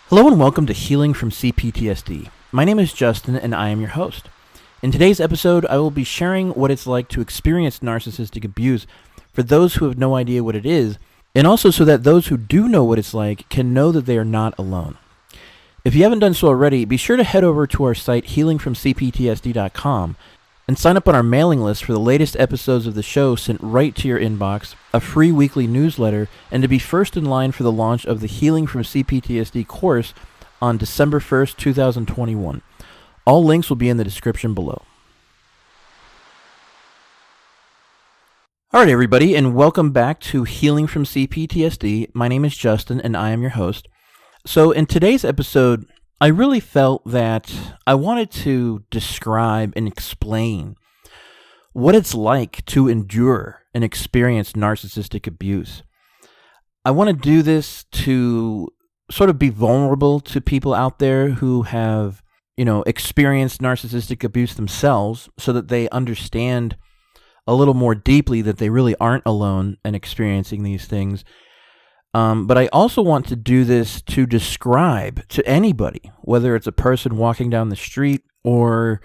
Hello and welcome to Healing from CPTSD. My name is Justin and I am your host. In today's episode, I will be sharing what it's like to experience narcissistic abuse for those who have no idea what it is, and also so that those who do know what it's like can know that they are not alone. If you haven't done so already, be sure to head over to our site healingfromcptsd.com and sign up on our mailing list for the latest episodes of the show sent right to your inbox, a free weekly newsletter, and to be first in line for the launch of the Healing from CPTSD course on December 1st, 2021. All links will be in the description below. Alright everybody, and welcome back to Healing from CPTSD. My name is Justin and I am your host. So in today's episode, I really felt that I wanted to describe and explain what it's like to endure and experience narcissistic abuse. I want to do this to sort of be vulnerable to people out there who have, experienced narcissistic abuse themselves so that they understand a little more deeply that they really aren't alone in experiencing these things. But I also want to do this to describe to anybody, whether it's a person walking down the street or,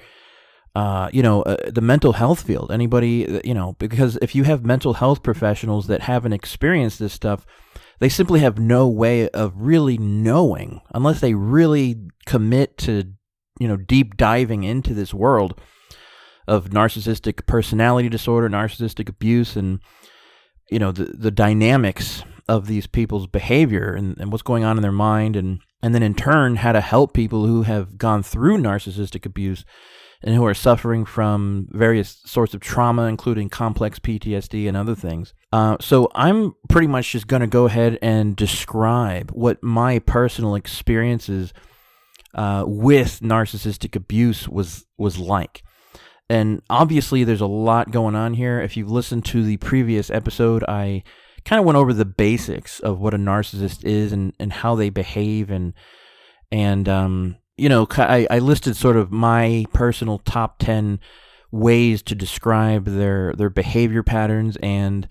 the mental health field, anybody, because if you have mental health professionals that haven't experienced this stuff, they simply have no way of really knowing unless they really commit to, deep diving into this world of narcissistic personality disorder, narcissistic abuse, and, the dynamics of these people's behavior and what's going on in their mind, and then in turn how to help people who have gone through narcissistic abuse and who are suffering from various sorts of trauma, including complex PTSD and other things. So I'm pretty much just going to go ahead and describe what my personal experiences with narcissistic abuse was like. And obviously there's a lot going on here. If you've listened to the previous episode, I kind of went over the basics of what a narcissist is and how they behave, and I listed sort of my personal top 10 ways to describe their behavior patterns and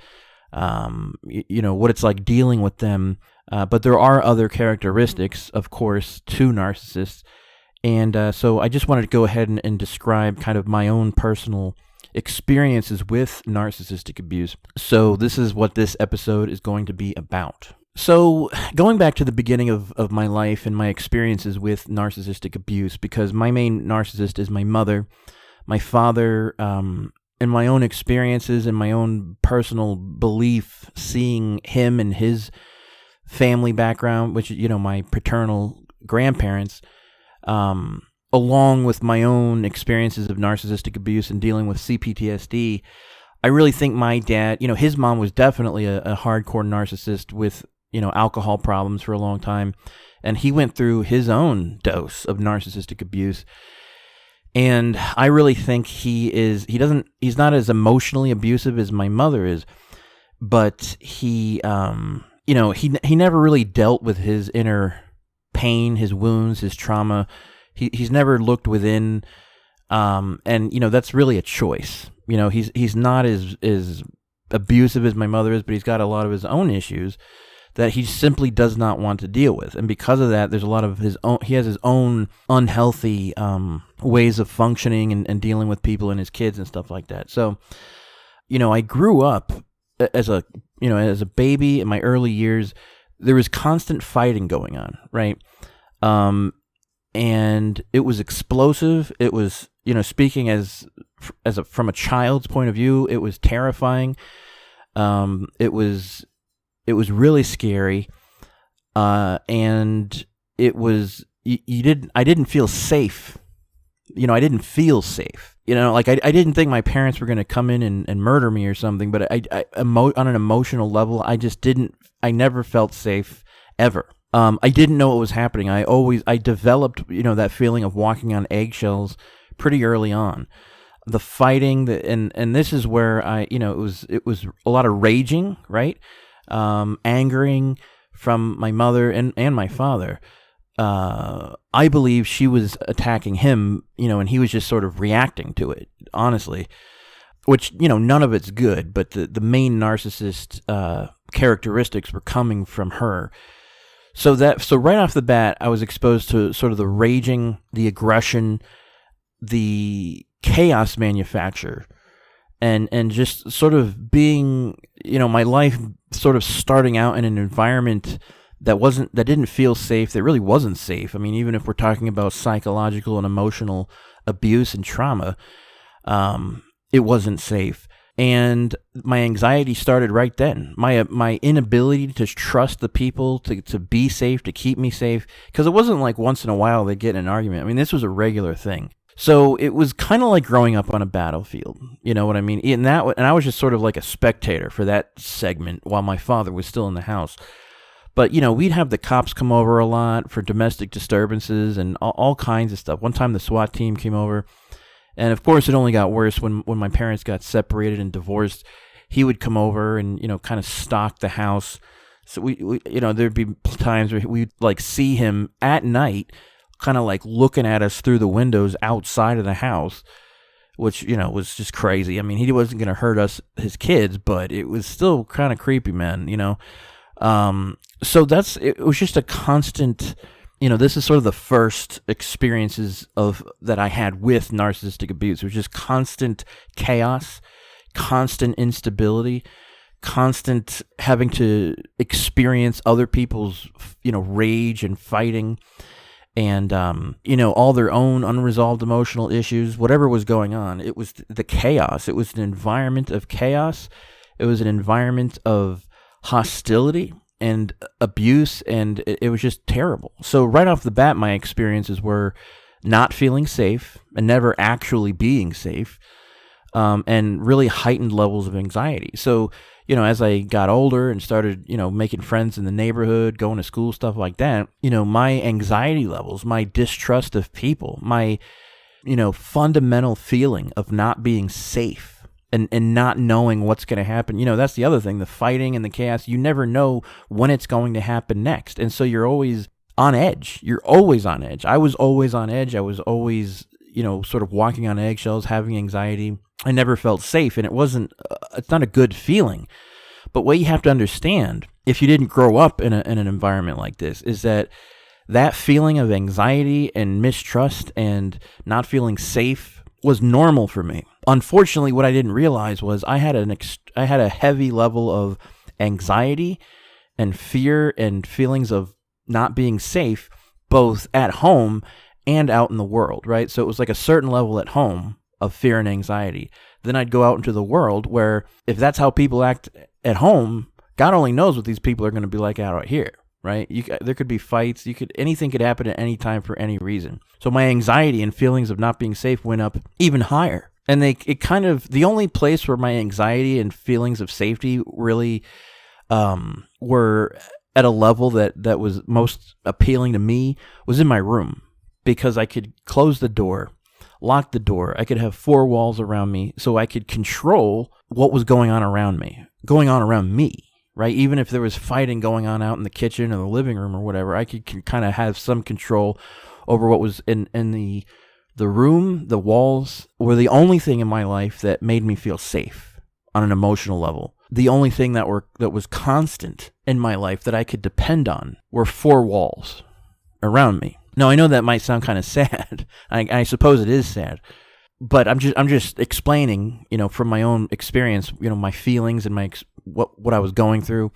what it's like dealing with them. But there are other characteristics, of course, to narcissists, and so I just wanted to go ahead and describe kind of my own personal experiences with narcissistic abuse. So this is what this episode is going to be about. So going back to the beginning of my life and my experiences with narcissistic abuse, because my main narcissist is my mother, my father, and my own experiences and my own personal belief, seeing him and his family background, which, my paternal grandparents, along with my own experiences of narcissistic abuse and dealing with CPTSD, I really think my dad, his mom was definitely a hardcore narcissist with, alcohol problems for a long time. And he went through his own dose of narcissistic abuse. And I really think he's not as emotionally abusive as my mother is, but he never really dealt with his inner pain, his wounds, his trauma. He's never looked within, and that's really a choice. He's not as abusive as my mother is, but he's got a lot of his own issues that he simply does not want to deal with, and because of that, there's a lot of his own. He has his own unhealthy ways of functioning and dealing with people and his kids and stuff like that. So, I grew up as a baby in my early years. There was constant fighting going on, right? And it was explosive. It was, speaking from a child's point of view, it was terrifying. It was really scary. And it was, I didn't feel safe. I didn't feel safe. I didn't think my parents were going to come in and murder me or something, but on an emotional level, I never felt safe ever. I didn't know what was happening. I developed, that feeling of walking on eggshells pretty early on. The fighting, and this is where it was a lot of raging, right? Angering from my mother and my father. I believe she was attacking him, and he was just sort of reacting to it, honestly. Which, none of it's good, but the main narcissist characteristics were coming from her. So right off the bat, I was exposed to sort of the raging, the aggression, the chaos manufacture, and just sort of being, my life sort of starting out in an environment that didn't feel safe, that really wasn't safe. I mean, even if we're talking about psychological and emotional abuse and trauma, it wasn't safe. And my anxiety started right then. My inability to trust the people to be safe, to keep me safe, because it wasn't like once in a while they'd get in an argument. I mean, this was a regular thing. So it was kind of like growing up on a battlefield. You know what I mean? And I was just sort of like a spectator for that segment while my father was still in the house. But, we'd have the cops come over a lot for domestic disturbances and all kinds of stuff. One time the SWAT team came over. And of course, it only got worse when my parents got separated and divorced. He would come over and, kind of stalk the house. So we there'd be times where we'd like see him at night, kind of like looking at us through the windows outside of the house, which, was just crazy. I mean, he wasn't going to hurt us, his kids, but it was still kind of creepy, man, So it was just a constant, this is sort of the first experiences that I had with narcissistic abuse. It was just constant chaos, constant instability, constant having to experience other people's, rage and fighting and, all their own unresolved emotional issues, whatever was going on. It was the chaos. It was an environment of chaos. It was an environment of hostility and abuse, and it was just terrible. So right off the bat, my experiences were not feeling safe and never actually being safe, and really heightened levels of anxiety. So, as I got older and started, making friends in the neighborhood, going to school, stuff like that, my anxiety levels, my distrust of people, my, fundamental feeling of not being safe, and not knowing what's going to happen. That's the other thing, the fighting and the chaos. You never know when it's going to happen next. And so you're always on edge. You're always on edge. I was always on edge. I was always, sort of walking on eggshells, having anxiety. I never felt safe, and it's not a good feeling. But what you have to understand, if you didn't grow up in an environment like this, is that feeling of anxiety and mistrust and not feeling safe was normal for me. Unfortunately, what I didn't realize was I had a heavy level of anxiety and fear and feelings of not being safe, both at home and out in the world, right? So it was like a certain level at home of fear and anxiety. Then I'd go out into the world where if that's how people act at home, God only knows what these people are going to be like out here, right? There could be fights. Anything could happen at any time for any reason. So my anxiety and feelings of not being safe went up even higher. And the only place where my anxiety and feelings of safety really were at a level that was most appealing to me was in my room, because I could close the door, lock the door. I could have four walls around me, so I could control what was going on around me, right? Even if there was fighting going on out in the kitchen or the living room or whatever, I could kind of have some control over what was in the room. The walls were the only thing in my life that made me feel safe on an emotional level. The only thing that was constant in my life that I could depend on were four walls around me. Now, I know that might sound kind of sad. I suppose it is sad, but I'm just explaining, from my own experience, my feelings and what I was going through,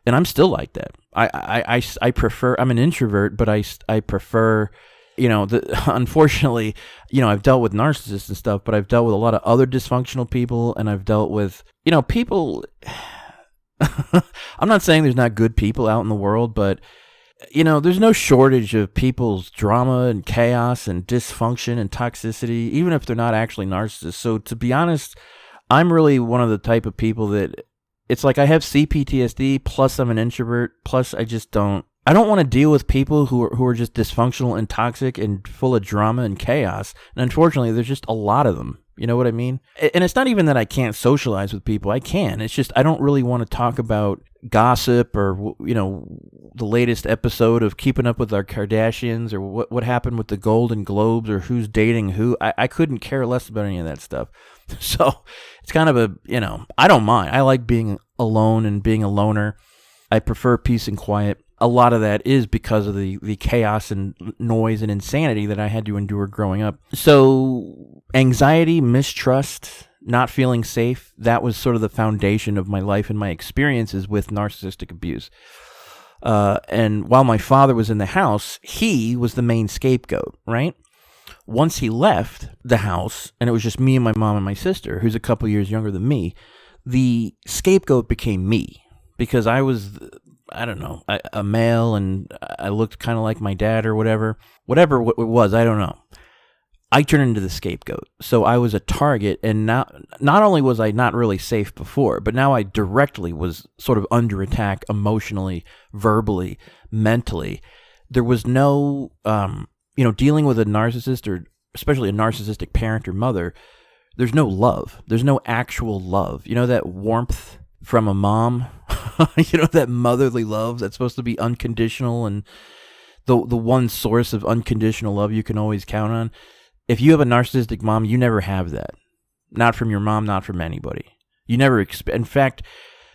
and I'm still like that. I prefer. I'm an introvert, but I prefer. Unfortunately, I've dealt with narcissists and stuff, but I've dealt with a lot of other dysfunctional people, and I've dealt with, people. I'm not saying there's not good people out in the world, but there's no shortage of people's drama and chaos and dysfunction and toxicity, even if they're not actually narcissists. So to be honest, I'm really one of the type of people that it's like I have CPTSD, plus I'm an introvert, plus I don't want to deal with people who are just dysfunctional and toxic and full of drama and chaos. And unfortunately, there's just a lot of them. You know what I mean? And it's not even that I can't socialize with people. I can. It's just I don't really want to talk about gossip or, the latest episode of Keeping Up with Our Kardashians or what happened with the Golden Globes or who's dating who. I couldn't care less about any of that stuff. So it's kind of I don't mind. I like being alone and being a loner. I prefer peace and quiet. a lot of that is because of the chaos and noise and insanity that I had to endure growing up. So anxiety, mistrust, not feeling safe, that was sort of the foundation of my life and my experiences with narcissistic abuse. And while my father was in the house, he was the main scapegoat, right? Once he left the house, and it was just me and my mom and my sister, who's a couple years younger than me, the scapegoat became me, because I was, I don't know, a male, and I looked kind of like my dad or whatever it was, I don't know. I turned into the scapegoat. So I was a target, and not only was I not really safe before, but now I directly was sort of under attack emotionally, verbally, mentally. There was no, dealing with a narcissist, or especially a narcissistic parent or mother, there's no love. There's no actual love. You know, that warmth from a mom, that motherly love that's supposed to be unconditional, and the one source of unconditional love you can always count on. If you have a narcissistic mom, you never have that. Not from your mom, not from anybody. You never in fact,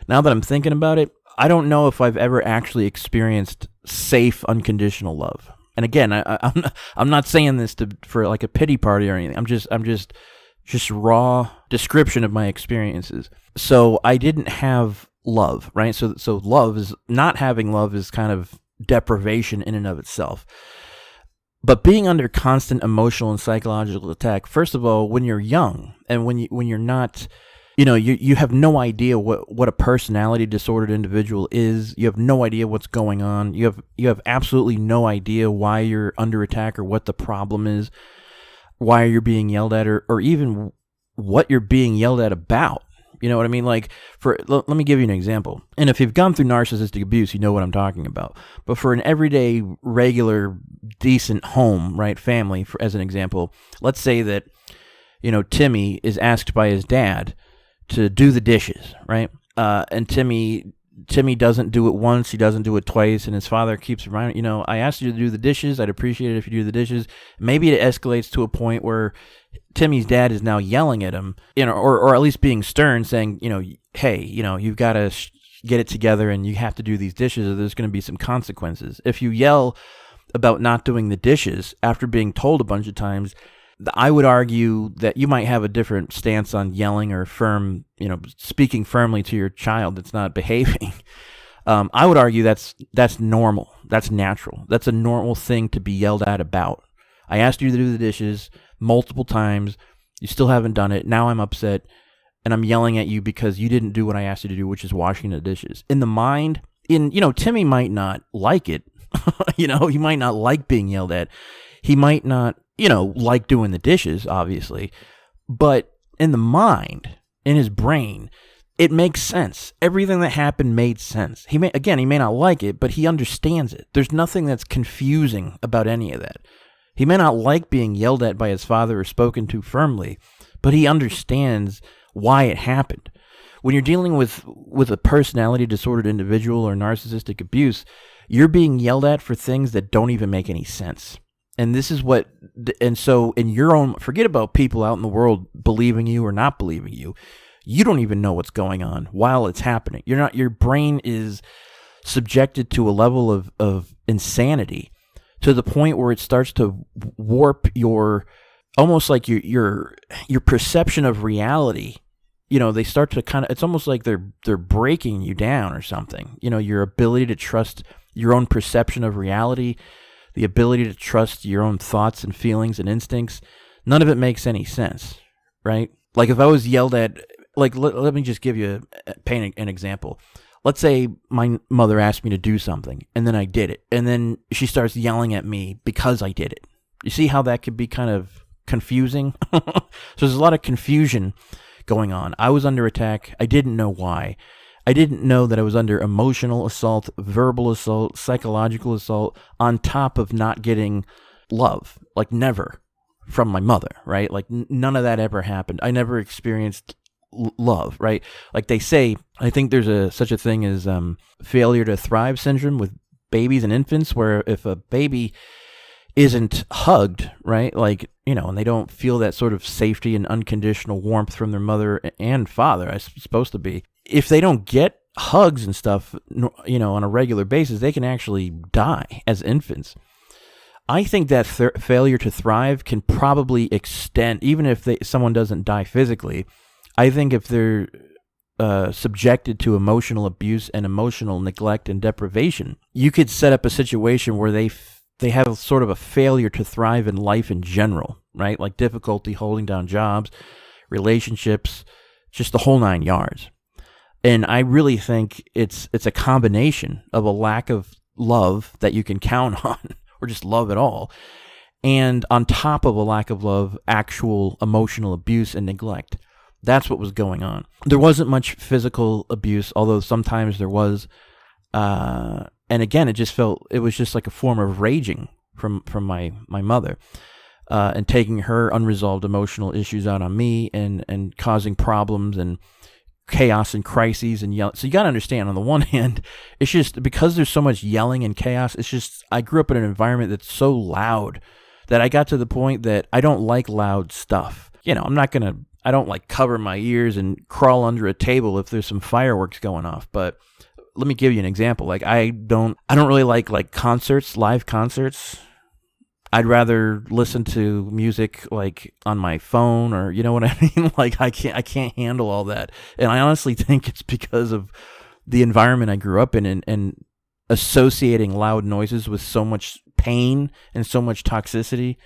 now that I'm thinking about it, I don't know if I've ever actually experienced safe, unconditional love. And again, I'm not saying this for like a pity party or anything. I'm just raw description of my experiences. So I didn't have love, right? So love is, not having love is kind of deprivation in and of itself. But being under constant emotional and psychological attack, first of all, when you're young and when you're not, you have no idea what a personality disordered individual is. You have no idea what's going on. You have absolutely no idea why you're under attack or what the problem is, why you're being yelled at, or even what you're being yelled at about. You know what I mean? Like, let me give you an example. And if you've gone through narcissistic abuse, you know what I'm talking about. But for an everyday, regular, decent home, right, family, as an example, let's say that, Timmy is asked by his dad to do the dishes, right? And Timmy doesn't do it once, he doesn't do it twice, and his father keeps reminding, I asked you to do the dishes, I'd appreciate it if you do the dishes. Maybe it escalates to a point where Timmy's dad is now yelling at him, or at least being stern, saying, hey, you've got to get it together and you have to do these dishes or there's going to be some consequences. If you yell about not doing the dishes after being told a bunch of times, I would argue that you might have a different stance on yelling or speaking firmly to your child that's not behaving. I would argue that's normal. That's natural. That's a normal thing to be yelled at about. I asked you to do the dishes multiple times. You still haven't done it. Now I'm upset, and I'm yelling at you because you didn't do what I asked you to do, which is washing the dishes. In the mind, Timmy might not like it. He might not like being yelled at. He might not, like doing the dishes, obviously. But in the mind, in his brain, it makes sense. Everything that happened made sense. He may not like it, but he understands it. There's nothing that's confusing about any of that. He may not like being yelled at by his father or spoken to firmly, but he understands why it happened. When you're dealing with a personality disordered individual or narcissistic abuse, you're being yelled at for things that don't even make any sense. And so in your own, forget about people out in the world believing you or not believing you. You don't even know what's going on while it's happening. Your brain is subjected to a level of insanity, to the point where it starts to warp almost like your perception of reality. They start to it's almost like they're breaking you down or something. Your ability to trust your own perception of reality, the ability to trust your own thoughts and feelings and instincts, none of it makes any sense, right? Like if I was yelled at, like let me just paint an example. Let's say my mother asked me to do something, and then I did it, and then she starts yelling at me because I did it. You see how that could be kind of confusing? So there's a lot of confusion going on. I was under attack. I didn't know why. I didn't know that I was under emotional assault, verbal assault, psychological assault, on top of not getting love, like never, from my mother, right? Like none of that ever happened. I never experienced love, right? Like they say, I think there's such a thing as failure to thrive syndrome with babies and infants, where if a baby isn't hugged, right, like, and they don't feel that sort of safety and unconditional warmth from their mother and father, I supposed to be, if they don't get hugs and stuff, on a regular basis, they can actually die as infants. I think that failure to thrive can probably extend, even if someone doesn't die physically. I think if they're subjected to emotional abuse and emotional neglect and deprivation, you could set up a situation where they have sort of a failure to thrive in life in general, right? Like difficulty holding down jobs, relationships, just the whole 9 yards. And I really think it's a combination of a lack of love that you can count on, or just love at all, and on top of a lack of love, actual emotional abuse and neglect. That's what was going on. There wasn't much physical abuse, although sometimes there was. And again, it was just like a form of raging from my mother, and taking her unresolved emotional issues out on me, and causing problems and chaos and crises and yelling. So you got to understand, on the one hand, it's just because there's so much yelling and chaos, it's just, I grew up in an environment that's so loud that I got to the point that I don't like loud stuff. I don't like cover my ears and crawl under a table if there's some fireworks going off. But let me give you an example. Like I don't really like concerts, live concerts. I'd rather listen to music like on my phone, or you know what I mean? Like I can't handle all that. And I honestly think it's because of the environment I grew up in, and associating loud noises with so much pain and so much toxicity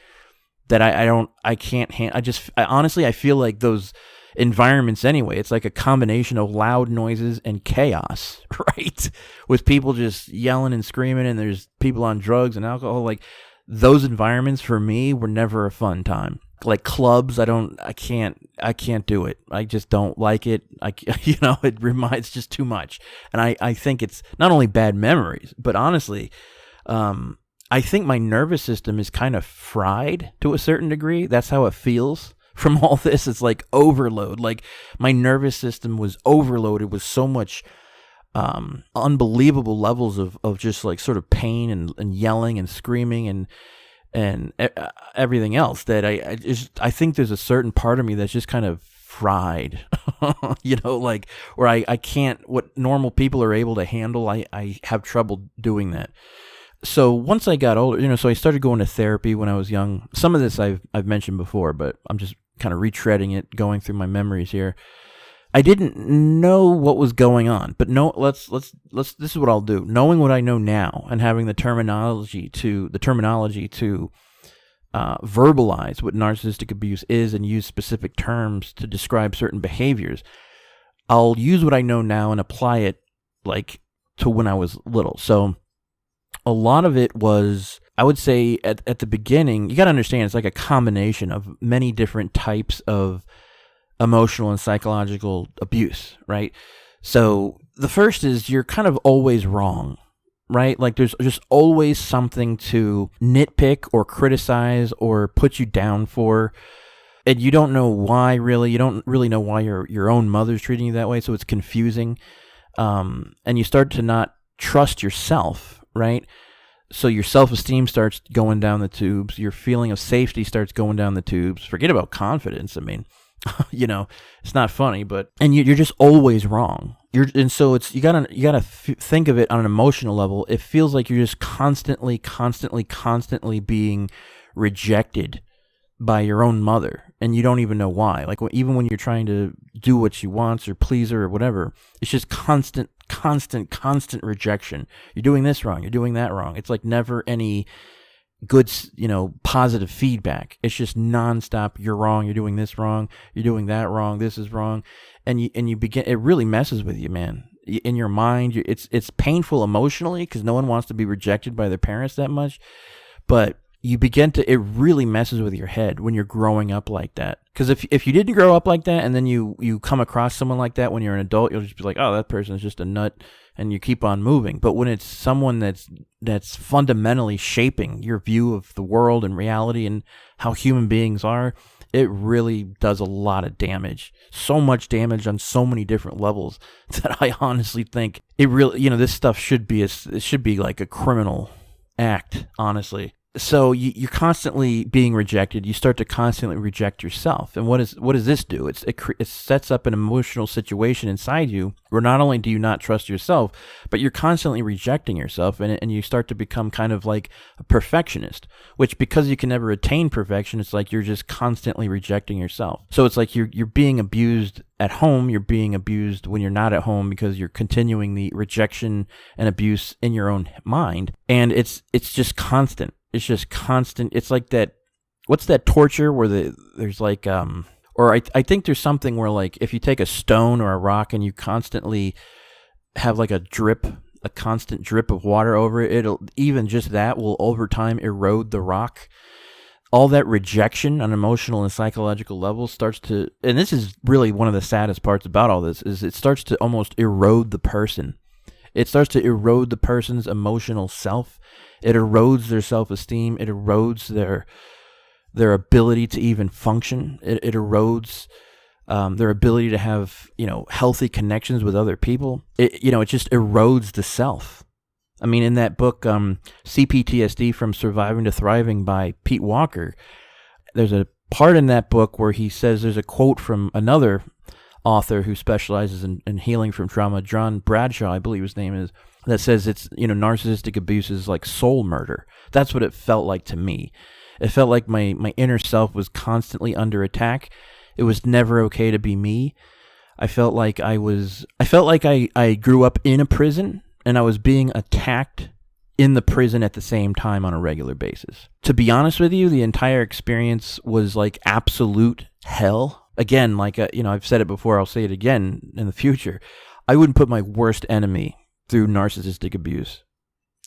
that I can't handle. I feel like those environments anyway, it's like a combination of loud noises and chaos, right? With people just yelling and screaming, and there's people on drugs and alcohol. Like those environments for me were never a fun time. Like clubs, I can't do it. I just don't like it. It reminds just too much. And I think it's not only bad memories, but honestly, I think my nervous system is kind of fried to a certain degree. That's how it feels from all this. It's like overload. Like my nervous system was overloaded with so much unbelievable levels of just like sort of pain and yelling and screaming and everything else, that I think there's a certain part of me that's just kind of fried, like where I can't, what normal people are able to handle, I have trouble doing that. So once I got older, so I started going to therapy when I was young. Some of this I've mentioned before, but I'm just kind of retreading it, going through my memories here. I didn't know what was going on, but let's this is what I'll do. Knowing what I know now and having the terminology to verbalize what narcissistic abuse is and use specific terms to describe certain behaviors, I'll use what I know now and apply it like to when I was little. So a lot of it was, I would say at the beginning, you got to understand, it's like a combination of many different types of emotional and psychological abuse, right? So the first is you're kind of always wrong, right? Like there's just always something to nitpick or criticize or put you down for. And you don't know why, really. You don't really know why your own mother's treating you that way, so it's confusing. And you start to not trust yourself, right? So your self-esteem starts going down the tubes. Your feeling of safety starts going down the tubes. Forget about confidence. I mean, it's not funny, but, and you're just always wrong. So it's, you gotta think of it on an emotional level. It feels like you're just constantly being rejected by your own mother, and you don't even know why. Like even when you're trying to do what she wants or please her or whatever, it's just constant rejection. You're doing this wrong. You're doing that wrong. It's like never any good, positive feedback. It's just nonstop. You're wrong. You're doing this wrong. You're doing that wrong. This is wrong. And you begin, it really messes with you, man. In your mind, it's painful emotionally because no one wants to be rejected by their parents that much. But it really messes with your head when you're growing up like that. Because if you didn't grow up like that and then you come across someone like that when you're an adult, you'll just be like, oh, that person is just a nut, and you keep on moving. But when it's someone that's fundamentally shaping your view of the world and reality and how human beings are, it really does a lot of damage. So much damage on so many different levels that I honestly think it really, this stuff should be like a criminal act, honestly. So you're constantly being rejected. You start to constantly reject yourself. And what does this do? It sets up an emotional situation inside you where not only do you not trust yourself, but you're constantly rejecting yourself, and you start to become kind of like a perfectionist, which, because you can never attain perfection, it's like you're just constantly rejecting yourself. So it's like you're being abused at home, you're being abused when you're not at home, because you're continuing the rejection and abuse in your own mind. And it's just constant. It's just constant. It's like that. What's that torture where there's like, or I think there's something where, like, if you take a stone or a rock and you constantly have like a constant drip of water over it, even just that will over time erode the rock. All that rejection on emotional and psychological levels starts to, and this is really one of the saddest parts about all this, is it starts to almost erode the person. It starts to erode the person's emotional self. It erodes their self-esteem. It erodes their ability to even function. It erodes their ability to have, healthy connections with other people. It just erodes the self. I mean, in that book, CPTSD, From Surviving to Thriving by Pete Walker, there's a part in that book where he says, there's a quote from another author who specializes in healing from trauma, John Bradshaw, I believe his name is, that says it's, narcissistic abuse is like soul murder. That's what it felt like to me. It felt like my inner self was constantly under attack. It was never okay to be me. I felt like I grew up in a prison, and I was being attacked in the prison at the same time on a regular basis. To be honest with you, the entire experience was like absolute hell. Again, like, I've said it before, I'll say it again in the future. I wouldn't put my worst enemy through narcissistic abuse,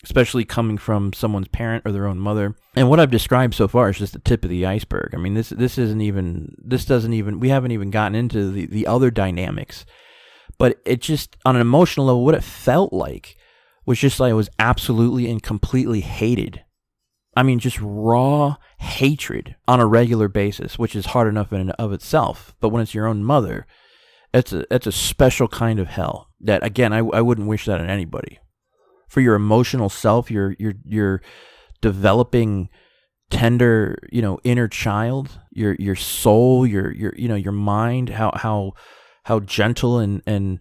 especially coming from someone's parent or their own mother. And what I've described so far is just the tip of the iceberg. I mean, we haven't even gotten into the other dynamics. But it just, on an emotional level, what it felt like was just like I was absolutely and completely hated. I mean, just raw hatred on a regular basis, which is hard enough in and of itself. But when it's your own mother, it's a special kind of hell that, again, I wouldn't wish that on anybody. For your emotional self, your developing tender, inner child, your soul, your mind, how gentle and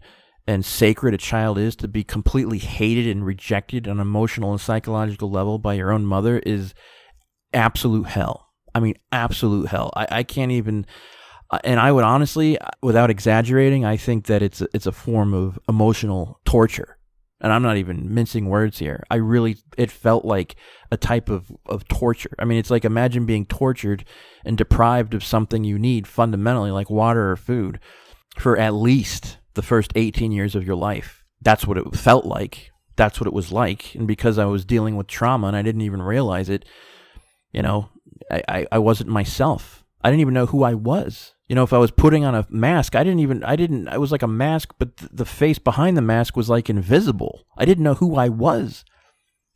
sacred a child is, to be completely hated and rejected on an emotional and psychological level by your own mother is absolute hell. I mean, absolute hell. I can't even, and I would honestly, without exaggerating, I think that it's a form of emotional torture. And I'm not even mincing words here. It felt like a type of torture. I mean, it's like, imagine being tortured and deprived of something you need fundamentally, like water or food, for at least the first 18 years of your life. That's what it felt like. That's what it was like. And because I was dealing with trauma and I didn't even realize it, I wasn't myself. I didn't even know who I was. If I was putting on a mask, I was like a mask, but the face behind the mask was like invisible. I didn't know who I was.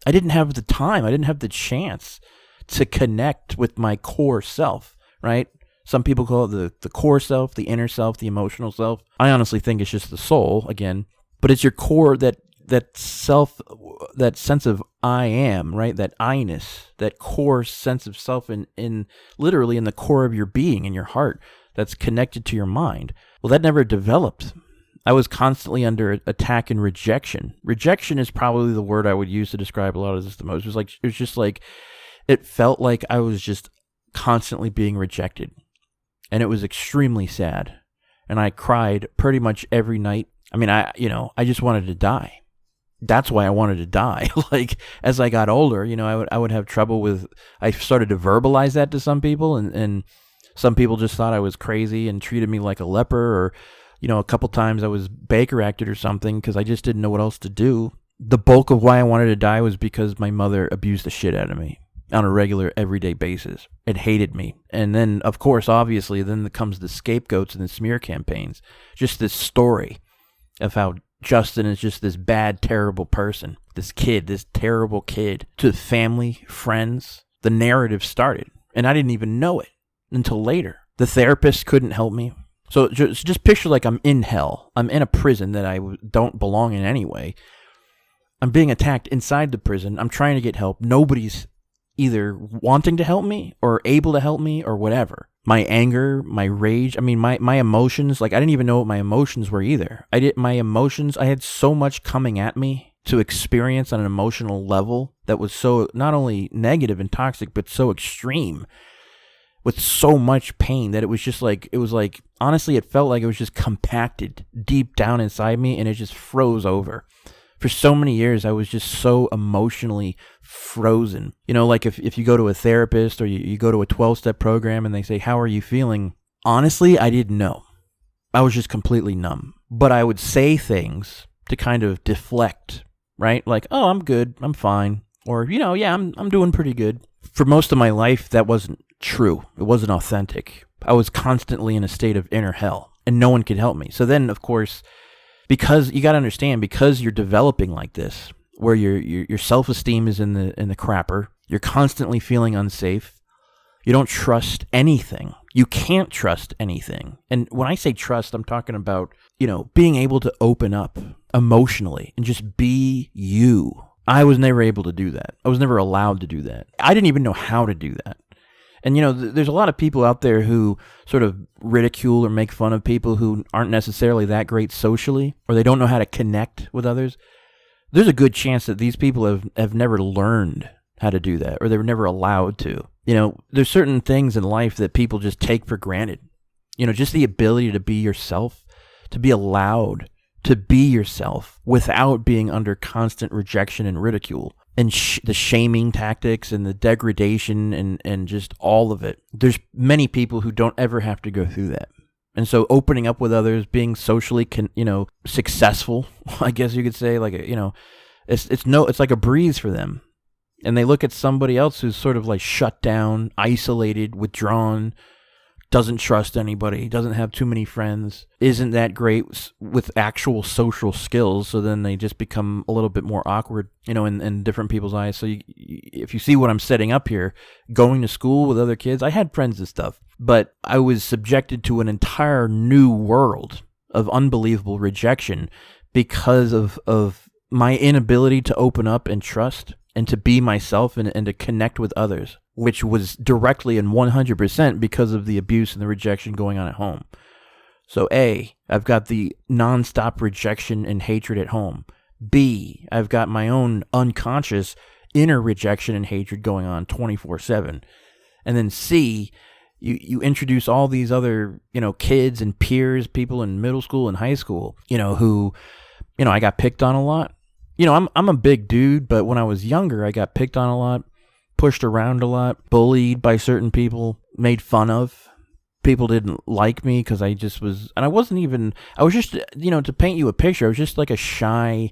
I didn't have the time. I didn't have the chance to connect with my core self, right? Some people call it the core self, the inner self, the emotional self. I honestly think it's just the soul, again. But it's your core, that self, that sense of I am, right? That I-ness, that core sense of self in literally in the core of your being, in your heart, that's connected to your mind. Well, that never developed. I was constantly under attack and rejection. Rejection is probably the word I would use to describe a lot of this the most. It felt like I was just constantly being rejected. And it was extremely sad. And I cried pretty much every night. I mean, I just wanted to die. That's why I wanted to die. Like, as I got older, I would have trouble with, I started to verbalize that to some people, and some people just thought I was crazy and treated me like a leper, or, a couple times I was Baker acted or something because I just didn't know what else to do. The bulk of why I wanted to die was because my mother abused the shit out of me on a regular, everyday basis and hated me. And then, of course, obviously, then comes the scapegoats and the smear campaigns. Just this story of how Justin is just this bad, terrible person. This terrible kid. To family, friends, the narrative started. And I didn't even know it until later. The therapist couldn't help me. So just picture like I'm in hell. I'm in a prison that I don't belong in anyway. I'm being attacked inside the prison. I'm trying to get help. Nobody's either wanting to help me or able to help me or whatever. My anger, my rage, my emotions, like I didn't even know what my emotions were either. I had so much coming at me to experience on an emotional level that was so not only negative and toxic, but so extreme with so much pain that it was like, honestly, it felt like it was just compacted deep down inside me and it just froze over. For so many years, I was just so emotionally frozen. Like if you go to a therapist or you go to a 12-step program and they say, how are you feeling? Honestly, I didn't know. I was just completely numb. But I would say things to kind of deflect, right? Like, oh, I'm good. I'm fine. Or, yeah, I'm doing pretty good. For most of my life, that wasn't true. It wasn't authentic. I was constantly in a state of inner hell and no one could help me. So then, of course, because you got to understand, because you're developing like this, where your self-esteem is in the crapper, you're constantly feeling unsafe. You don't trust anything. You can't trust anything. And when I say trust, I'm talking about, being able to open up emotionally and just be you. I was never able to do that. I was never allowed to do that. I didn't even know how to do that. And, there's a lot of people out there who sort of ridicule or make fun of people who aren't necessarily that great socially, or they don't know how to connect with others. There's a good chance that these people have never learned how to do that, or they were never allowed to. There's certain things in life that people just take for granted. Just the ability to be yourself, to be allowed to be yourself without being under constant rejection and ridicule. And the shaming tactics and the degradation and just all of it. There's many people who don't ever have to go through that. And so opening up with others, being socially, successful, I guess you could say, like, it's like a breeze for them. And they look at somebody else who's sort of like shut down, isolated, withdrawn, doesn't trust anybody, doesn't have too many friends, isn't that great with actual social skills, so then they just become a little bit more awkward, in different people's eyes. So if you see what I'm setting up here, going to school with other kids, I had friends and stuff, but I was subjected to an entire new world of unbelievable rejection because of my inability to open up and trust and to be myself and to connect with others, which was directly and 100% because of the abuse and the rejection going on at home. So A, I've got the nonstop rejection and hatred at home. B, I've got my own unconscious inner rejection and hatred going on 24/7. And then C, you introduce all these other, kids and peers, people in middle school and high school, who, I got picked on a lot. I'm a big dude, but when I was younger, I got picked on a lot, pushed around a lot, bullied by certain people, made fun of. People didn't like me because I just was, and I was just, to paint you a picture, I was just like a shy,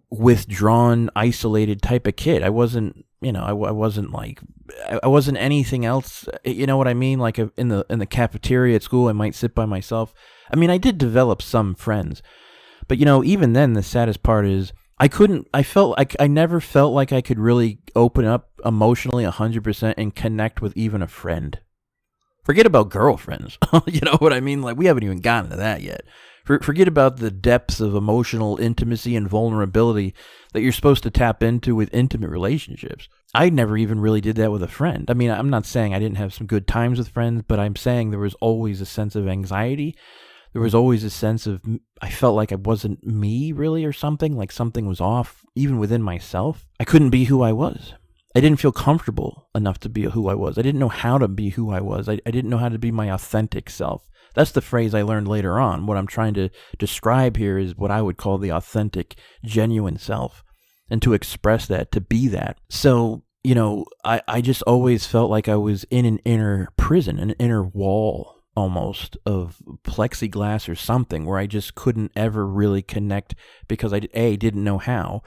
withdrawn, isolated type of kid. I wasn't, I wasn't anything else. You know what I mean? Like in the cafeteria at school, I might sit by myself. I did develop some friends. But, even then, the saddest part is I never felt like I could really open up emotionally 100% and connect with even a friend. Forget about girlfriends. You know what I mean? Like, we haven't even gotten to that yet. Forget about the depths of emotional intimacy and vulnerability that you're supposed to tap into with intimate relationships. I never even really did that with a friend. I'm not saying I didn't have some good times with friends, but I'm saying there was always a sense of anxiety. There was always a sense of, I felt like I wasn't me really or something, like something was off, even within myself. I couldn't be who I was. I didn't feel comfortable enough to be who I was. I didn't know how to be who I was. I didn't know how to be my authentic self. That's the phrase I learned later on. What I'm trying to describe here is what I would call the authentic, genuine self, and to express that, to be that. So, I just always felt like I was in an inner prison, an inner wall, almost, of plexiglass or something, where I just couldn't ever really connect because I didn't know how,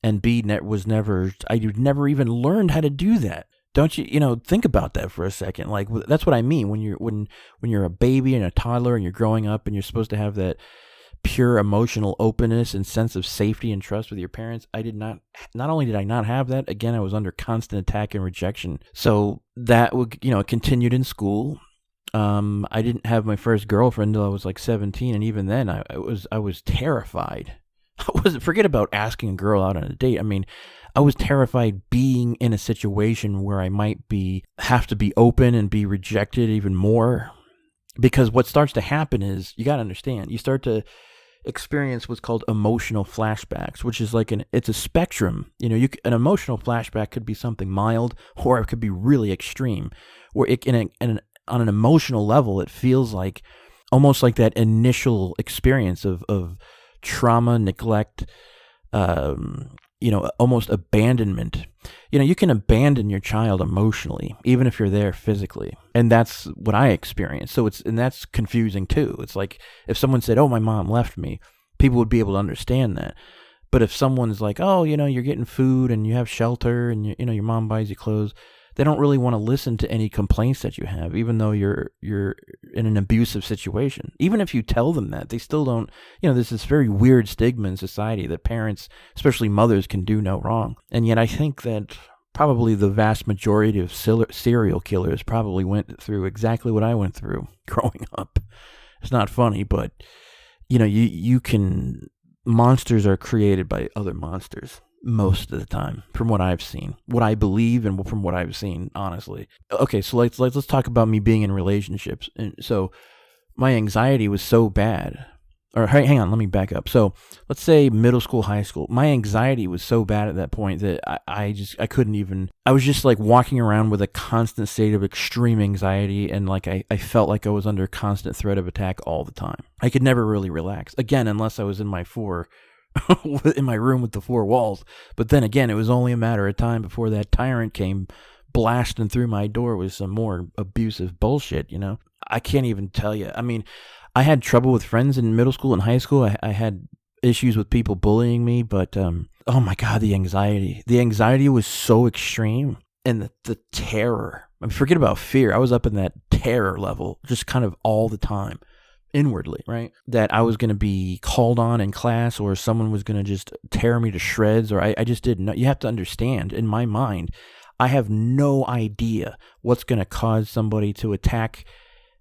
and B, I never even learned how to do that. Don't you, think about that for a second. Like, that's what I mean when you're a baby and a toddler and you're growing up and you're supposed to have that pure emotional openness and sense of safety and trust with your parents. Not only did I not have that, again, I was under constant attack and rejection. So that would, continued in school. I didn't have my first girlfriend until I was like 17, and even then I was terrified. Forget about asking a girl out on a date. I was terrified being in a situation where I might have to be open and be rejected even more. Because what starts to happen is, you got to understand, you start to experience what's called emotional flashbacks, which is like it's a spectrum. An emotional flashback could be something mild, or it could be really extreme, where on an emotional level, it feels like almost like that initial experience of trauma, neglect, almost abandonment. You can abandon your child emotionally, even if you're there physically. And that's what I experienced. And that's confusing too. It's like if someone said, "Oh, my mom left me," people would be able to understand that. But if someone's like, "Oh, you're getting food and you have shelter and your mom buys you clothes," they don't really want to listen to any complaints that you have, even though you're in an abusive situation. Even if you tell them that, they still don't. There's this very weird stigma in society that parents, especially mothers, can do no wrong. And yet I think that probably the vast majority of serial killers probably went through exactly what I went through growing up. It's not funny, but monsters are created by other monsters. Most of the time, from what I've seen, what I believe, and from what I've seen, honestly. Okay, so let's talk about me being in relationships. And so my anxiety was so bad. Or hang on, let me back up. So let's say middle school, high school. My anxiety was so bad at that point that I couldn't even. I was just like walking around with a constant state of extreme anxiety, and like I felt like I was under constant threat of attack all the time. I could never really relax. Again, unless I was in my room with the four walls. But then again, it was only a matter of time before that tyrant came blasting through my door with some more abusive bullshit. I can't even tell you. I mean, I had trouble with friends in middle school and high school. I had issues with people bullying me, but oh my God, the anxiety was so extreme. And the terror, I mean, forget about fear. I was up in that terror level just kind of all the time. Inwardly, right? That I was going to be called on in class, or someone was going to just tear me to shreds, or I just didn't know. You have to understand, in my mind, I have no idea what's going to cause somebody to attack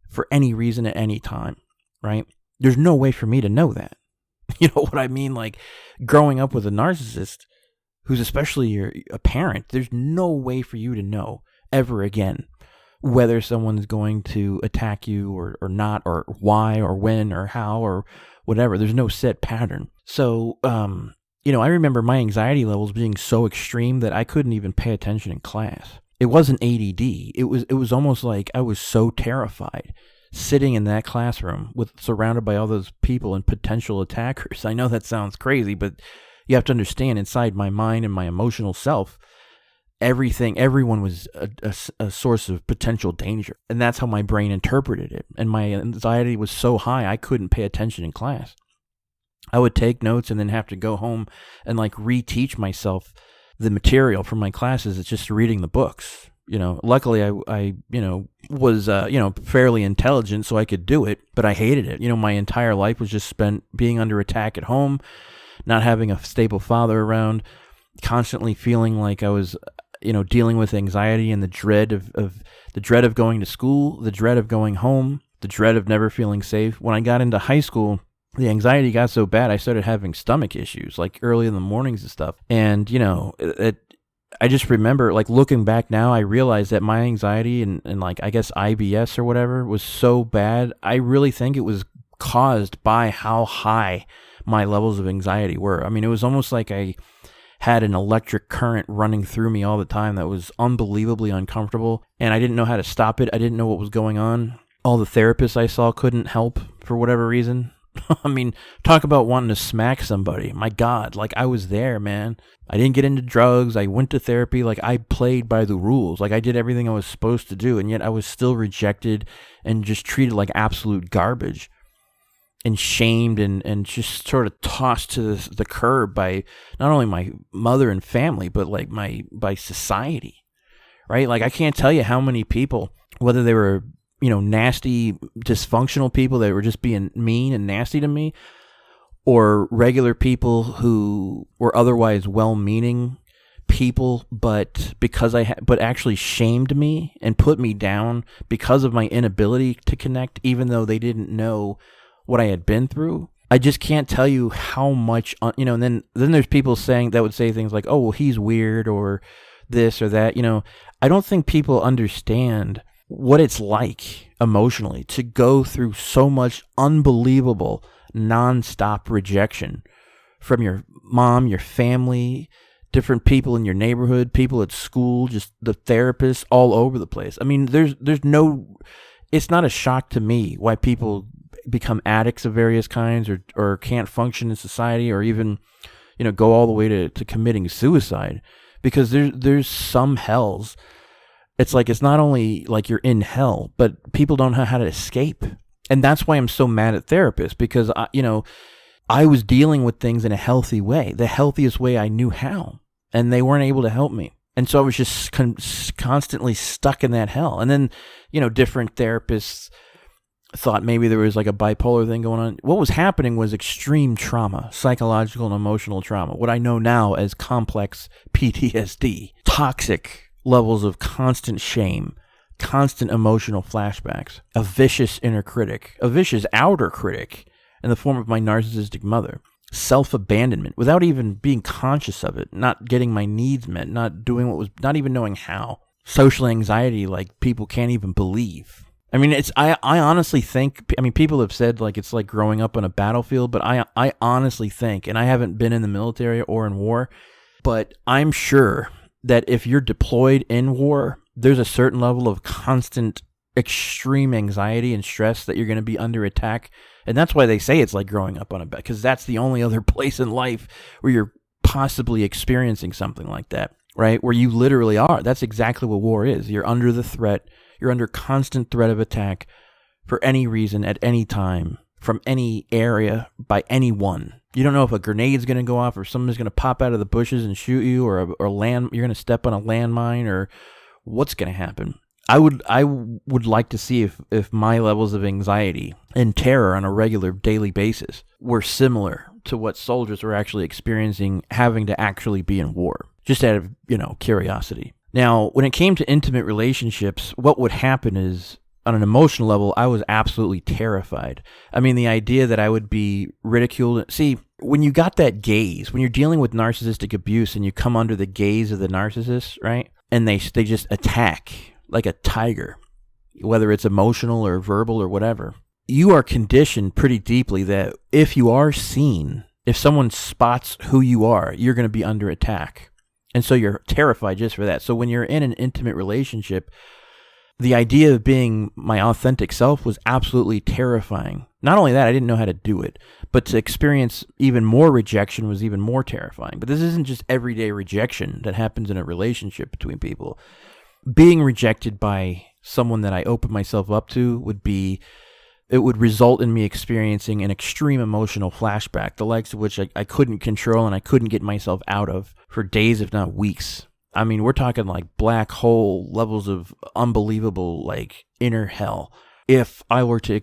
for any reason at any time, right? There's no way for me to know that. You know what I mean? Like growing up with a narcissist who's especially a parent, there's no way for you to know ever again whether someone's going to attack you or not, or why or when or how or whatever. There's no set pattern. So, I remember my anxiety levels being so extreme that I couldn't even pay attention in class. It wasn't ADD. It was almost like I was so terrified sitting in that classroom surrounded by all those people and potential attackers. I know that sounds crazy, but you have to understand, inside my mind and my emotional self, everyone was a source of potential danger. And that's how my brain interpreted it. And my anxiety was so high, I couldn't pay attention in class. I would take notes and then have to go home and like reteach myself the material from my classes. It's just reading the books. Luckily I was, fairly intelligent, so I could do it, but I hated it. My entire life was just spent being under attack at home, not having a stable father around, constantly feeling like I was, dealing with anxiety and the dread of going to school, the dread of going home, the dread of never feeling safe. When I got into high school, the anxiety got so bad I started having stomach issues, like early in the mornings and stuff. And, I just remember, like, looking back now, I realized that my anxiety and like, I guess IBS or whatever was so bad. I really think it was caused by how high my levels of anxiety were. I mean, it was almost like I had an electric current running through me all the time that was unbelievably uncomfortable, and I didn't know how to stop it. I didn't know what was going on. All the therapists I saw couldn't help for whatever reason. I mean, talk about wanting to smack somebody. My God, like, I was there, man. I didn't get into drugs. I went to therapy. Like, I played by the rules. Like, I did everything I was supposed to do, and yet I was still rejected and just treated like absolute garbage and shamed and just sort of tossed to the curb by not only my mother and family, but like by society, right? Like, I can't tell you how many people, whether they were, nasty, dysfunctional people that were just being mean and nasty to me, or regular people who were otherwise well-meaning people, but actually shamed me and put me down because of my inability to connect, even though they didn't know what I had been through. I just can't tell you how much, and then there's people that would say things like, oh, well, he's weird or this or that. I don't think people understand what it's like emotionally to go through so much unbelievable nonstop rejection from your mom, your family, different people in your neighborhood, people at school, just the therapists all over the place. I mean, it's not a shock to me why people become addicts of various kinds or can't function in society or even, go all the way to committing suicide, because there's some hells. It's like, it's not only like you're in hell, but people don't know how to escape. And that's why I'm so mad at therapists, because I was dealing with things in a healthy way, the healthiest way I knew how, and they weren't able to help me. And so I was just constantly stuck in that hell. And then, different therapists thought maybe there was like a bipolar thing going on. What was happening was extreme trauma, psychological and emotional trauma, what I know now as complex PTSD, toxic levels of constant shame, constant emotional flashbacks, a vicious inner critic, a vicious outer critic in the form of my narcissistic mother, self-abandonment without even being conscious of it, not getting my needs met, not even knowing how, social anxiety like people can't even believe. I mean, I honestly think, people have said like it's like growing up on a battlefield, but I honestly think, and I haven't been in the military or in war, but I'm sure that if you're deployed in war, there's a certain level of constant extreme anxiety and stress that you're going to be under attack. And that's why they say it's like growing up on a battle, because that's the only other place in life where you're possibly experiencing something like that, right? Where you literally are. That's exactly what war is. You're under the threat. You're under constant threat of attack for any reason at any time from any area by anyone. You don't know if a grenade's going to go off or someone's going to pop out of the bushes and shoot you, or you're going to step on a landmine, or what's going to happen. I would like to see if my levels of anxiety and terror on a regular daily basis were similar to what soldiers were actually experiencing having to actually be in war, just out of, curiosity. Now, when it came to intimate relationships, what would happen is, on an emotional level, I was absolutely terrified. I mean, the idea that I would be ridiculed. See, when you got that gaze, when you're dealing with narcissistic abuse and you come under the gaze of the narcissist, right? And they just attack like a tiger, whether it's emotional or verbal or whatever, you are conditioned pretty deeply that if you are seen, if someone spots who you are, you're going to be under attack. And so you're terrified just for that. So when you're in an intimate relationship, the idea of being my authentic self was absolutely terrifying. Not only that, I didn't know how to do it, but to experience even more rejection was even more terrifying. But this isn't just everyday rejection that happens in a relationship between people. Being rejected by someone that I open myself up to would result in me experiencing an extreme emotional flashback, the likes of which I couldn't control and I couldn't get myself out of for days, if not weeks. I mean, we're talking like black hole levels of unbelievable, like, inner hell. If I were to,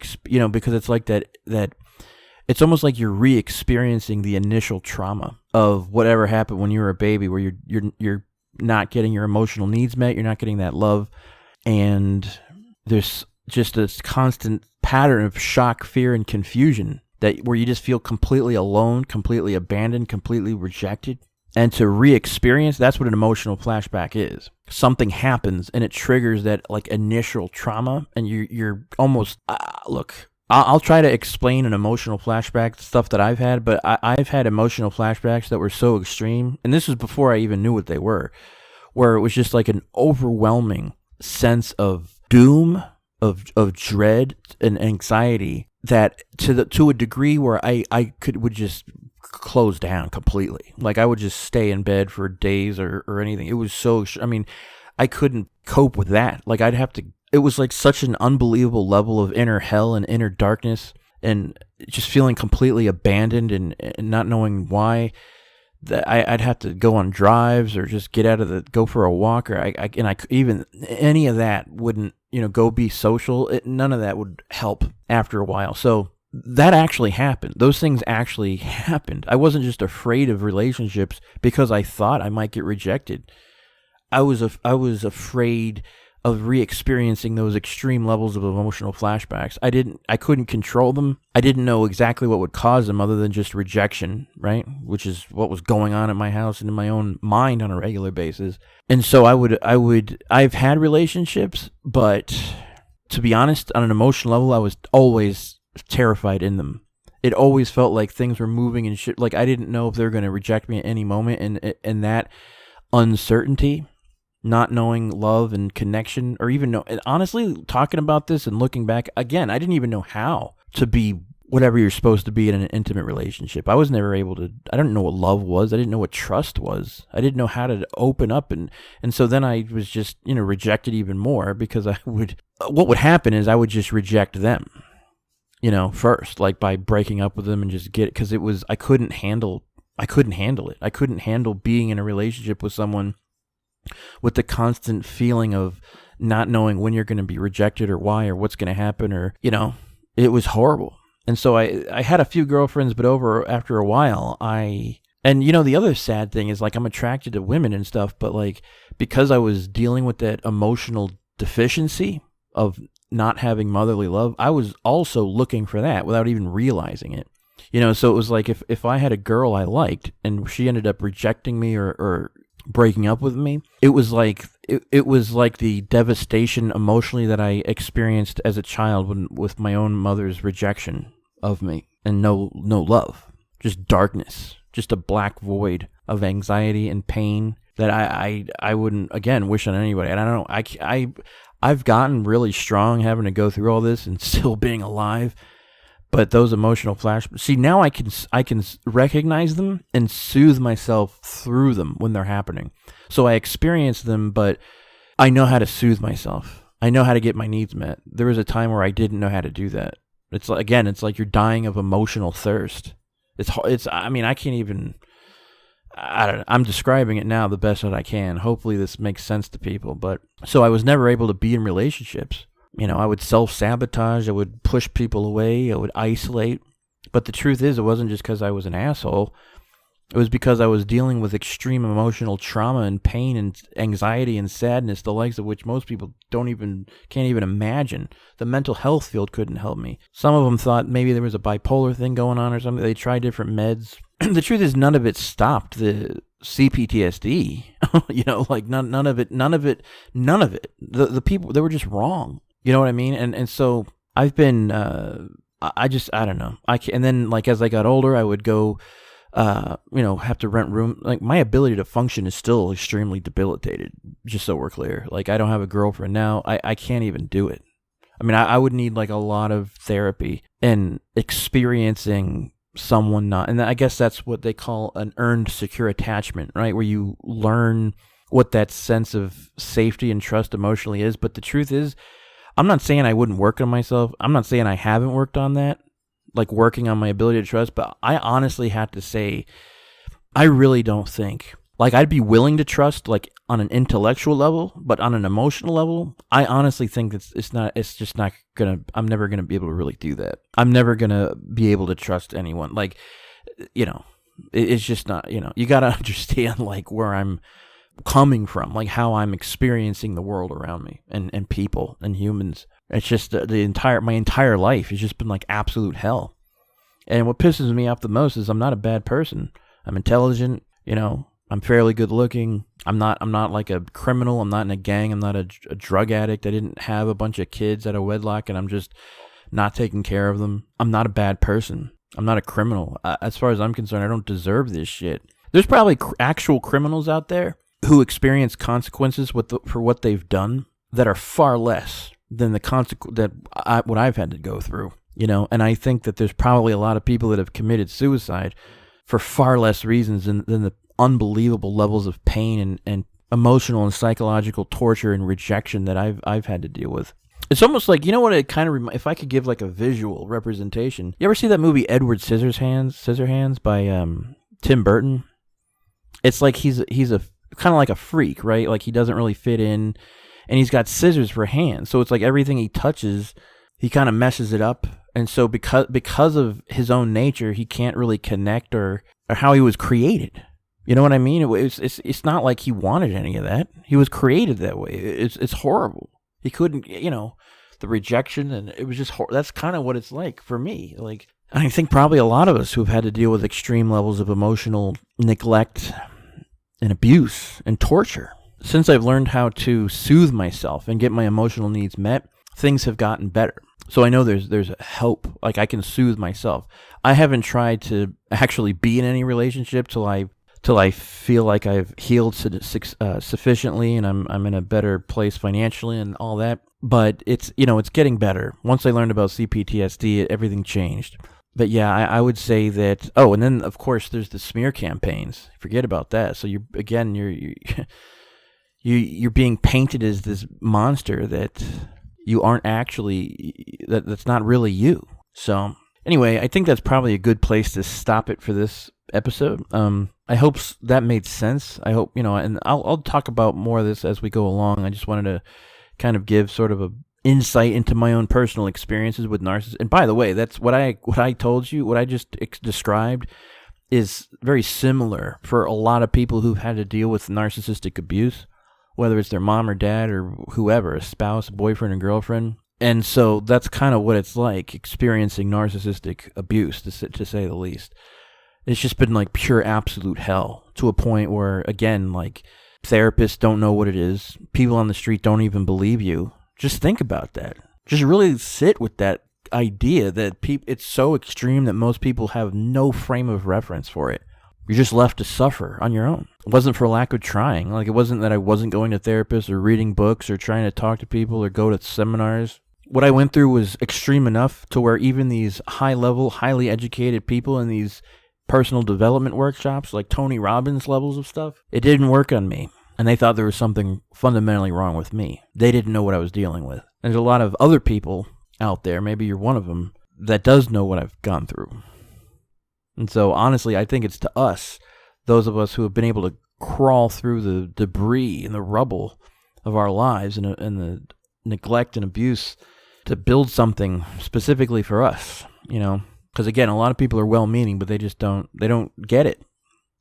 because it's like that it's almost like you're re-experiencing the initial trauma of whatever happened when you were a baby, where you're not getting your emotional needs met, you're not getting that love, and there's just this constant pattern of shock, fear, and confusion where you just feel completely alone, completely abandoned, completely rejected. And to re-experience, that's what an emotional flashback is. Something happens and it triggers that like initial trauma, and you're almost look. I'll try to explain an emotional flashback, stuff that I've had, but I've had emotional flashbacks that were so extreme, and this was before I even knew what they were, where it was just like an overwhelming sense of doom, of dread and anxiety, that to a degree where I would just close down completely. Like I would just stay in bed for days or anything. It was so, I couldn't cope with that. Like it was like such an unbelievable level of inner hell and inner darkness, and just feeling completely abandoned and not knowing why, that I'd have to go on drives or just go for a walk, or even any of that wouldn't, go be social. None of that would help after a while. So that actually happened. Those things actually happened. I wasn't just afraid of relationships because I thought I might get rejected. I was afraid of re-experiencing those extreme levels of emotional flashbacks. I couldn't control them. I didn't know exactly what would cause them other than just rejection, right? Which is what was going on at my house and in my own mind on a regular basis. And so I've had relationships, but to be honest, on an emotional level, I was always terrified in them. It always felt like things were moving and shit. Like I didn't know if they were going to reject me at any moment, and that uncertainty, not knowing love and connection, or even know. And honestly, talking about this and looking back again, I didn't even know how to be whatever you're supposed to be in an intimate relationship. I was never able to. I didn't know what love was. I didn't know what trust was. I didn't know how to open up, and so then I was just rejected even more because what would happen is I would just reject them. First, like by breaking up with them and just get it, because I couldn't handle it. I couldn't handle being in a relationship with someone with the constant feeling of not knowing when you're going to be rejected or why or what's going to happen, or, it was horrible. And so I had a few girlfriends, but after a while, the other sad thing is, like, I'm attracted to women and stuff, but like, because I was dealing with that emotional deficiency of not having motherly love, I was also looking for that without even realizing it. So it was like if I had a girl I liked and she ended up rejecting me or breaking up with me, it was like the devastation emotionally that I experienced as a child with my own mother's rejection of me, and no love, just darkness, just a black void of anxiety and pain that I wouldn't again wish on anybody. And I don't know, I've gotten really strong having to go through all this and still being alive. But those emotional flashbacks, see, now I can recognize them and soothe myself through them when they're happening. So I experience them, but I know how to soothe myself. I know how to get my needs met. There was a time where I didn't know how to do that. It's like you're dying of emotional thirst. I can't even, I don't know, I'm describing it now the best that I can. Hopefully this makes sense to people. But so I was never able to be in relationships. I would self-sabotage, I would push people away, I would isolate. But the truth is, it wasn't just because I was an asshole. It was because I was dealing with extreme emotional trauma and pain and anxiety and sadness, the likes of which most people can't even imagine. The mental health field couldn't help me. Some of them thought maybe there was a bipolar thing going on or something. They tried different meds. The truth is, none of it stopped the CPTSD. None of it. The people, they were just wrong. You know what I mean? And so I've been, I don't know. And then, like, as I got older, I would go, have to rent room. Like, my ability to function is still extremely debilitated, just so we're clear. Like, I don't have a girlfriend now. I can't even do it. I mean, I would need, like, a lot of therapy and experiencing someone not, and I guess that's what they call an earned secure attachment, right? Where you learn what that sense of safety and trust emotionally is. But the truth is, I'm not saying I wouldn't work on myself. I'm not saying I haven't worked on that, like working on my ability to trust. But I honestly have to say, I really don't think, like, I'd be willing to trust, like, on an intellectual level, but on an emotional level, I honestly think I'm never going to be able to really do that. I'm never going to be able to trust anyone. Like, it's just not, you got to understand, like, where I'm coming from, like how I'm experiencing the world around me and people and humans. It's just my entire life has just been like absolute hell. And what pisses me off the most is I'm not a bad person. I'm intelligent, I'm fairly good looking. I'm not like a criminal. I'm not in a gang. I'm not a drug addict. I didn't have a bunch of kids out of wedlock and I'm just not taking care of them. I'm not a bad person. I'm not a criminal. As far as I'm concerned, I don't deserve this shit. There's probably actual criminals out there who experience consequences for what they've done that are far less than what I've had to go through, and I think that there's probably a lot of people that have committed suicide for far less reasons than the unbelievable levels of pain and emotional and psychological torture and rejection that I've had to deal with. It's almost like, what it kind of if I could give like a visual representation. You ever see that movie Edward Scissorhands by Tim Burton? It's like he's a kind of like a freak, right? Like he doesn't really fit in, and he's got scissors for hands. So it's like everything he touches, he kind of messes it up. And so because of his own nature, he can't really connect or how he was created. You know what I mean? It's not like he wanted any of that. He was created that way. It's horrible. He couldn't, the rejection, and it was just that's kind of what it's like for me. Like, I think probably a lot of us who've had to deal with extreme levels of emotional neglect and abuse and torture. Since I've learned how to soothe myself and get my emotional needs met, things have gotten better. So I know there's help. Like, I can soothe myself. I haven't tried to actually be in any relationship till I feel like I've healed sufficiently and I'm in a better place financially and all that. But it's getting better. Once I learned about CPTSD, everything changed. But yeah, I would say that. Oh, and then of course there's the smear campaigns. Forget about that. So you're being painted as this monster that you aren't actually. That's not really you. So anyway, I think that's probably a good place to stop it for this episode. I hope that made sense. I hope, and I'll talk about more of this as we go along. I just wanted to kind of give sort of a insight into my own personal experiences with narcissists. And by the way, that's what I told you, what I just described is very similar for a lot of people who've had to deal with narcissistic abuse, whether it's their mom or dad or whoever, a spouse, a boyfriend or girlfriend. And so that's kind of what it's like experiencing narcissistic abuse, to say the least. It's just been like pure absolute hell, to a point where, again, like, therapists don't know what it is. People on the street don't even believe you. Just think about that. Just really sit with that idea that it's so extreme that most people have no frame of reference for it. You're just left to suffer on your own. It wasn't for lack of trying. Like, it wasn't that I wasn't going to therapists or reading books or trying to talk to people or go to seminars. What I went through was extreme enough to where even these high-level, highly educated people in these personal development workshops, like Tony Robbins levels of stuff, it didn't work on me. And they thought there was something fundamentally wrong with me. They didn't know what I was dealing with. There's a lot of other people out there, maybe you're one of them, that does know what I've gone through. And so honestly, I think it's to us, those of us who have been able to crawl through the debris and the rubble of our lives and the neglect and abuse, to build something specifically for us, Because again, a lot of people are well-meaning, but they don't get it.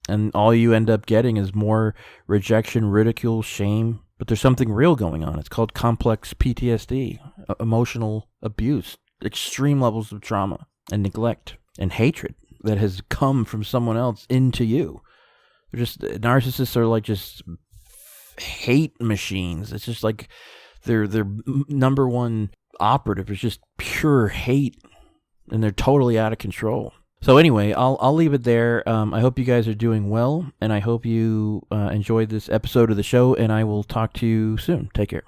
And all you end up getting is more rejection, ridicule, shame. But there's something real going on. It's called complex PTSD, emotional abuse, extreme levels of trauma and neglect and hatred that has come from someone else into you. Narcissists are like just hate machines. It's just like their number one operative is just pure hate, and they're totally out of control. So anyway, I'll leave it there. I hope you guys are doing well, and I hope you enjoyed this episode of the show, and I will talk to you soon. Take care.